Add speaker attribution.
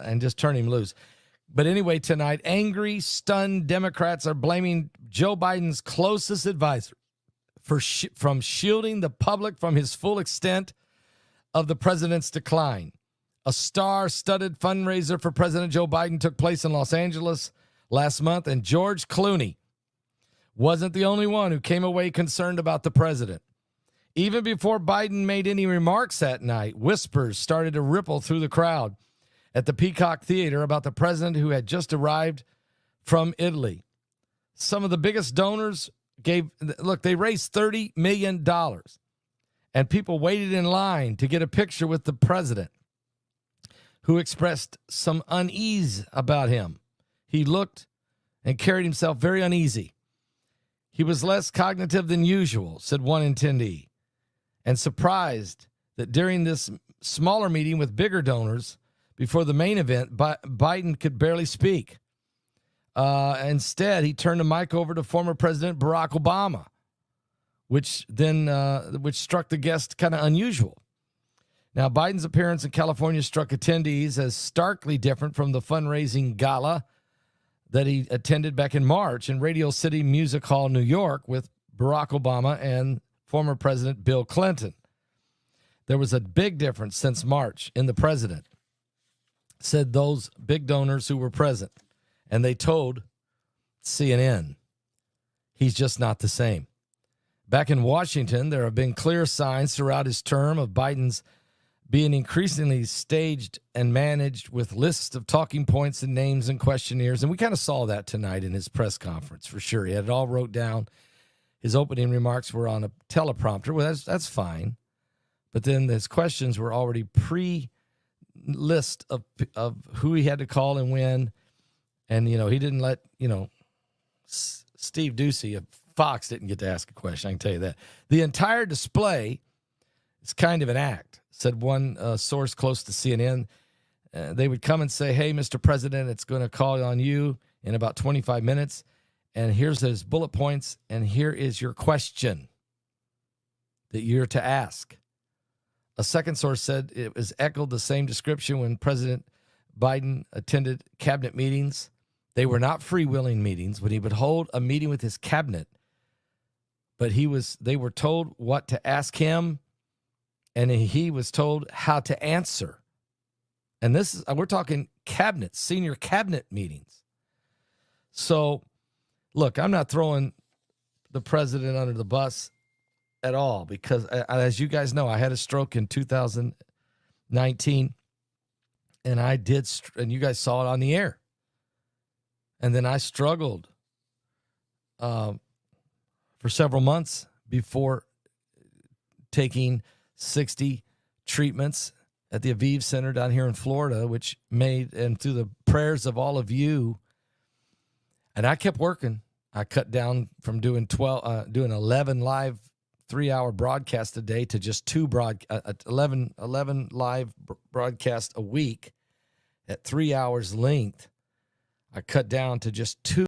Speaker 1: and just turn him loose. But anyway, tonight, angry, stunned Democrats are blaming Joe Biden's closest advisor from shielding the public from his full extent of the president's decline. A star-studded fundraiser for President Joe Biden took place in Los Angeles last month, and George Clooney wasn't the only one who came away concerned about the president. Even before Biden made any remarks that night, whispers started to ripple through the crowd at the Peacock Theater about the president who had just arrived from Italy. Some of the biggest donors they raised $30 million, and people waited in line to get a picture with the president, who expressed some unease about him. He looked and carried himself very uneasy. He was less cognitive than usual, said one attendee, and surprised that during this smaller meeting with bigger donors before the main event, Biden could barely speak. Instead, he turned the mic over to former President Barack Obama, which struck the guest kind of unusual. Now, Biden's appearance in California struck attendees as starkly different from the fundraising gala that he attended back in March in Radio City Music Hall, New York, with Barack Obama and former President Bill Clinton. There was a big difference since March in the president, said those big donors who were present. And they told CNN, he's just not the same. Back in Washington, there have been clear signs throughout his term of Biden's being increasingly staged and managed with lists of talking points and names and questionnaires. And we kind of saw that tonight in his press conference, for sure. He had it all wrote down. His opening remarks were on a teleprompter. Well, that's fine. But then his questions were already pre-list of who he had to call and when. And, he didn't let, Steve Ducey of Fox didn't get to ask a question. I can tell you that. The entire display is kind of an act, said one source close to CNN. They would come and say, hey, Mr. President, it's going to call on you in about 25 minutes. And here's his bullet points. And here is your question that you're to ask. A second source said it was echoed the same description when President Biden attended cabinet meetings. They were not freewheeling meetings when he would hold a meeting with his cabinet, but they were told what to ask him, and he was told how to answer. And we're talking cabinet, senior cabinet meetings. So, look, I'm not throwing the president under the bus at all because, as you guys know, I had a stroke in 2019, and and you guys saw it on the air. And then I struggled for several months before taking 60 treatments at the Aviv Center down here in Florida, which and through the prayers of all of you, and I kept working. I cut down from doing 11 live 3-hour broadcasts a day to just 11 live broadcasts a week at 3 hours length. I cut down to just 2